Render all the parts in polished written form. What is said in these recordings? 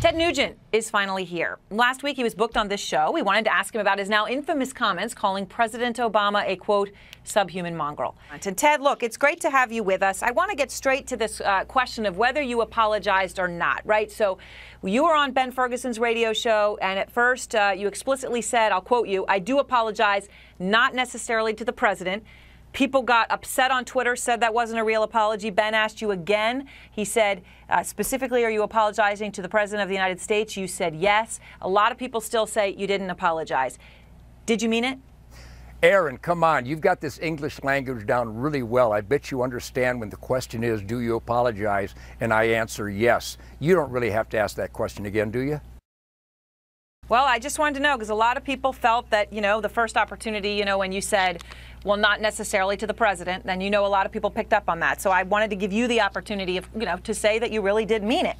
Ted Nugent is finally here. Last week he was booked on this show. We wanted to ask him about his now infamous comments calling President Obama a, quote, subhuman mongrel. And Ted, look, it's great to have you with us. I want to get straight to this question of whether you apologized or not, right? So you were on Ben Ferguson's radio show, and at first you explicitly said, I'll quote you, "I do apologize, not necessarily to the president." People got upset on Twitter, said that wasn't a real apology. Ben asked you again. He said, specifically, are you apologizing to the President of the United States? You said yes. A lot of people still say you didn't apologize. Did you mean it? Erin, come on. You've got this English language down really well. I bet you understand when the question is, do you apologize? And I answer yes. You don't really have to ask that question again, do you? Well, I just wanted to know, because a lot of people felt that, the first opportunity, when you said, well, not necessarily to the president, then a lot of people picked up on that. So I wanted to give you the opportunity of, to say that you really did mean it.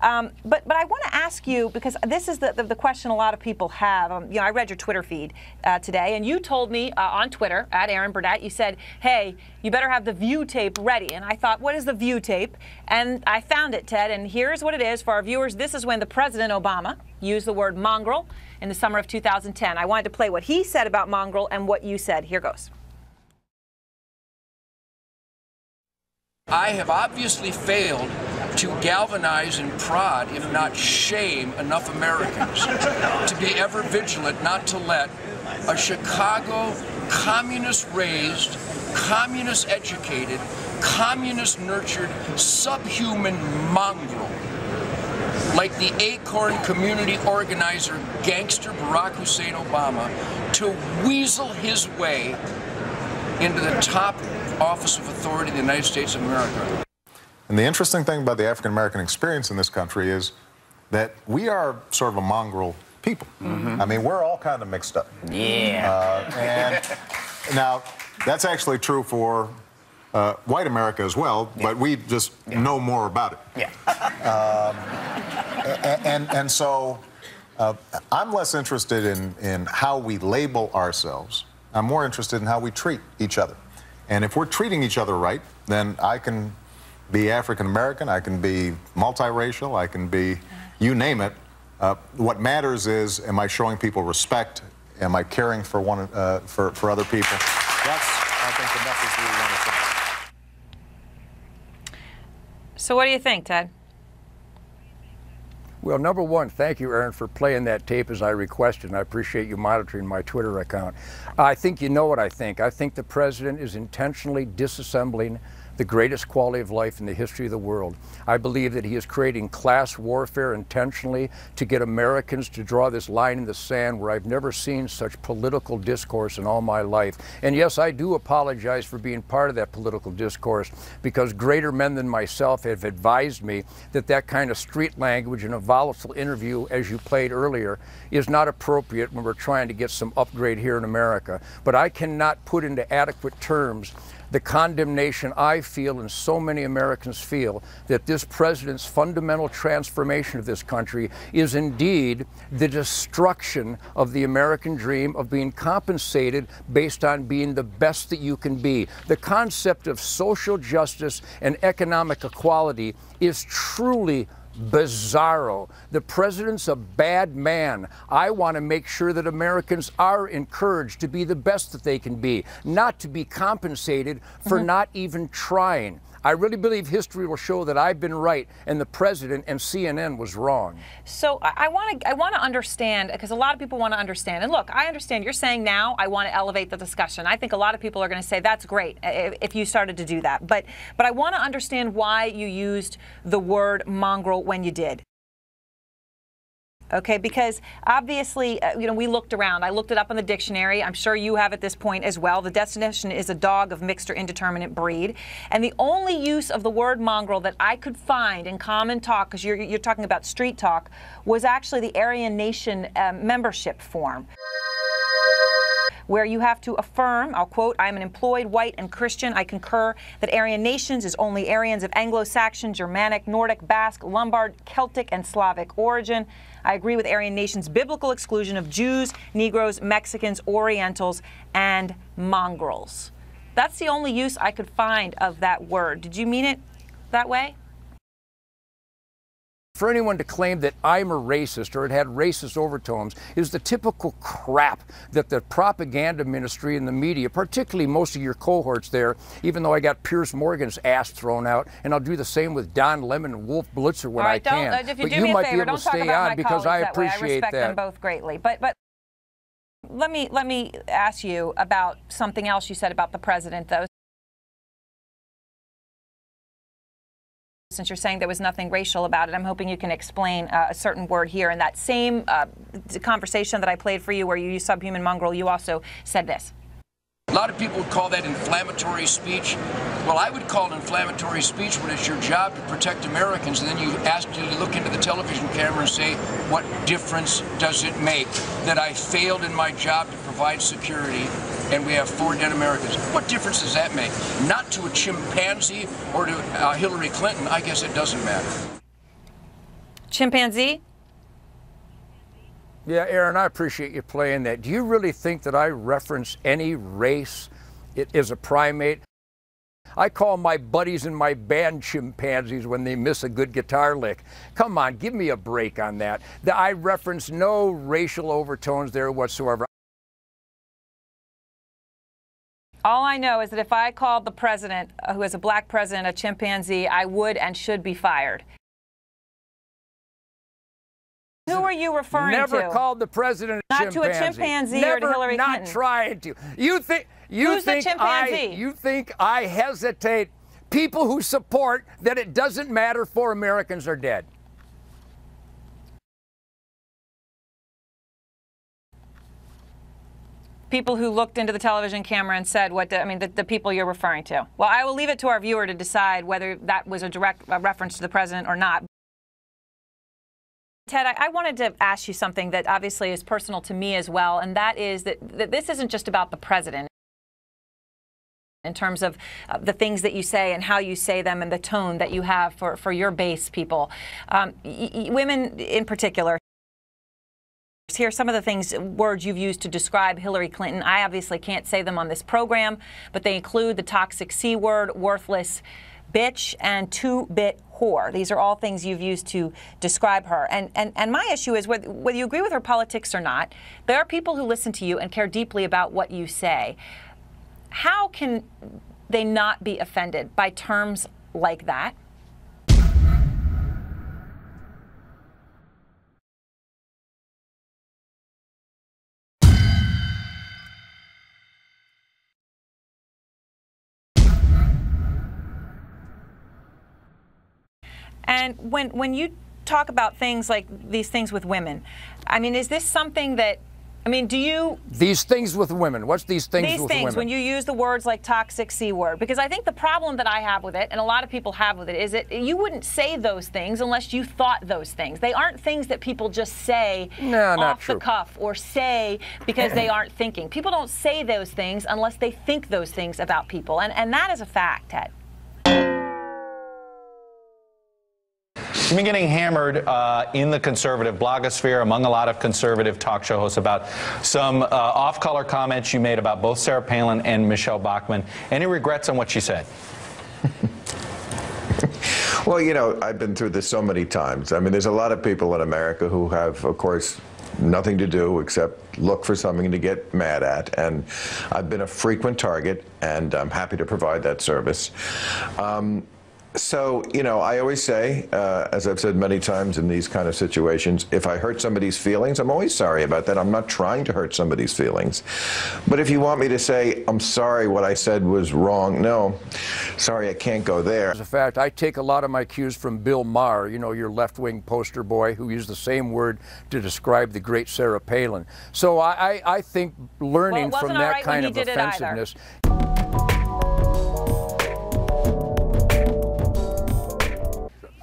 But I want to ask you, because this is the question a lot of people have. I read your Twitter feed today, and you told me on Twitter, at Erin Burnett, you said, hey, you better have the view tape ready. And I thought, what is the view tape? And I found it, Ted, and here's what it is for our viewers. This is when the President Obama used the word mongrel in the summer of 2010. I wanted to play what he said about mongrel and what you said. Here goes. I have obviously failed to galvanize and prod, if not shame, enough Americans to be ever vigilant not to let a Chicago communist-raised, communist-educated, communist-nurtured, subhuman mongrel like the Acorn community organizer gangster Barack Hussein Obama to weasel his way into the top office of authority in the United States of America. And the interesting thing about the African-American experience in this country is that we are sort of a mongrel people. I mean, we're all kind of mixed up. Yeah. And now, that's actually true for white America as well, but we just know more about it. And so I'm less interested in how we label ourselves. I'm more interested in how we treat each other. And if we're treating each other right, then I can be African-American, I can be multiracial, I can be, you name it. What matters is, am I showing people respect? Am I caring for for other people? That's, I think, the message we want to send. So what do you think, Ted? Well, number one, thank you, Erin, for playing that tape as I requested, and I appreciate you monitoring my Twitter account. I think you know what I think. I think the president is intentionally disassembling the greatest quality of life in the history of the world. I believe that he is creating class warfare intentionally to get Americans to draw this line in the sand where I've never seen such political discourse in all my life. And yes, I do apologize for being part of that political discourse, because greater men than myself have advised me that that kind of street language in a volatile interview, as you played earlier, is not appropriate when we're trying to get some upgrade here in America. But I cannot put into adequate terms the condemnation I feel and so many Americans feel that this president's fundamental transformation of this country is indeed the destruction of the American dream of being compensated based on being the best that you can be. The concept of social justice and economic equality is truly bizarro. The president's a bad man. I want to make sure that Americans are encouraged to be the best that they can be, not to be compensated for not even trying. I really believe history will show that I've been right and the president and CNN was wrong. So I want to understand, because a lot of people want to understand. And look, I understand you're saying now I want to elevate the discussion. I think a lot of people are going to say that's great if you started to do that. But I want to understand why you used the word mongrel when you did. Okay, because obviously, we looked around. I looked it up in the dictionary. I'm sure you have at this point as well. The definition is a dog of mixed or indeterminate breed. And the only use of the word mongrel that I could find in common talk, because you're talking about street talk, was actually the Aryan Nation membership form, where you have to affirm, I'll quote, "I am an employed white and Christian. I concur that Aryan nations is only Aryans of Anglo-Saxon, Germanic, Nordic, Basque, Lombard, Celtic, and Slavic origin. I agree with Aryan nations' biblical exclusion of Jews, Negroes, Mexicans, Orientals, and mongrels." That's the only use I could find of that word. Did you mean it that way? for anyone to claim that I'm a racist or it had racist overtones is the typical crap that the propaganda ministry and the media, particularly most of your cohorts there, even though I got Piers Morgan's ass thrown out, and I'll do the same with Don Lemon and Wolf Blitzer when I can. If you but do you me a might favor, be able don't to talk stay about on my because I colleagues that way. appreciate I respect that. them both greatly. But let me ask you about something else you said about the president, though. Since you're saying there was nothing racial about it, I'm hoping you can explain a certain word here. In that same conversation that I played for you where you used subhuman mongrel, you also said this. A lot of people would call that inflammatory speech. Well, I would call it inflammatory speech when it's your job to protect Americans, and then you ask you to look into the television camera and say, what difference does it make that I failed in my job to provide security and we have 4 dead Americans? What difference does that make? Not to a chimpanzee or to Hillary Clinton. I guess it doesn't matter. Chimpanzee? Yeah, Erin, I appreciate you playing that. Do you really think that I reference any race as a primate? I call my buddies in my band chimpanzees when they miss a good guitar lick. Come on, give me a break on that. I reference no racial overtones there whatsoever. All I know is that if I called the president, who is a black president, a chimpanzee, I would and should be fired. Who are you referring to? Never called the president a chimpanzee. Not to a chimpanzee or to Hillary Clinton. Not trying to. Who's the chimpanzee? You think I hesitate? People who support that it doesn't matter 4 Americans are dead. People who looked into the television camera and said what, the people you're referring to. Well, I will leave it to our viewer to decide whether that was a direct reference to the president or not. Ted, I wanted to ask you something that obviously is personal to me as well, and that is that this isn't just about the president in terms of the things that you say and how you say them and the tone that you have for your base people. Women in particular. Here are some of the words you've used to describe Hillary Clinton. I obviously can't say them on this program, but they include the toxic C word, worthless bitch, and 2-bit whore. These are all things you've used to describe her. And my issue is whether you agree with her politics or not, there are people who listen to you and care deeply about what you say. How can they not be offended by terms like that? And when you talk about things like these things with women, is this something that, do you... These things with women. What's these things with women? These things, when you use the words like toxic C word. Because I think the problem that I have with it, and a lot of people have with it, is that you wouldn't say those things unless you thought those things. They aren't things that people just say off the cuff or say because they aren't thinking. People don't say those things unless they think those things about people. And that is a fact, Ted. You've been getting hammered in the conservative blogosphere among a lot of conservative talk show hosts about some off-color comments you made about both Sarah Palin and Michelle Bachmann. Any regrets on what she said? Well, I've been through this so many times. There's a lot of people in America who have, of course, nothing to do except look for something to get mad at. And I've been a frequent target, and I'm happy to provide that service. So, I always say, as I've said many times in these kind of situations, if I hurt somebody's feelings, I'm always sorry about that. I'm not trying to hurt somebody's feelings. But if you want me to say, I'm sorry, what I said was wrong, no, sorry, I can't go there. As a fact, I take a lot of my cues from Bill Maher, your left-wing poster boy who used the same word to describe the great Sarah Palin. So I think learning from that kind of offensiveness.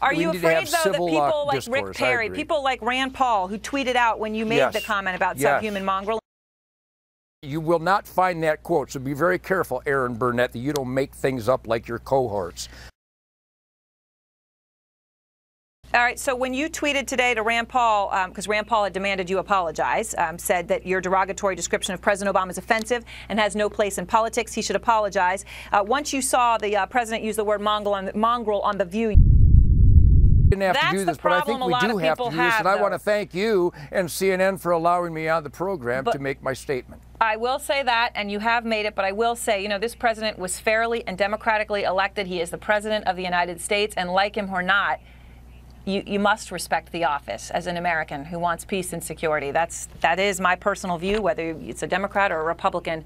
Are you afraid, though, that people like Rick Perry, people like Rand Paul, who tweeted out when you made the comment about subhuman mongrel? You will not find that quote, so be very careful, Erin Burnett, that you don't make things up like your cohorts. All right, so when you tweeted today to Rand Paul, because Rand Paul had demanded you apologize, said that your derogatory description of President Obama is offensive and has no place in politics, he should apologize. Once you saw the president use the word mongrel on The View, didn't have to do this, but I think we do have to do this, and I want to thank you and CNN for allowing me on the program to make my statement. I will say that, and you have made it, but I will say, you know, this president was fairly and democratically elected. He is the president of the United States, and like him or not, you must respect the office as an American who wants peace and security. That is my personal view, whether it's a Democrat or a Republican.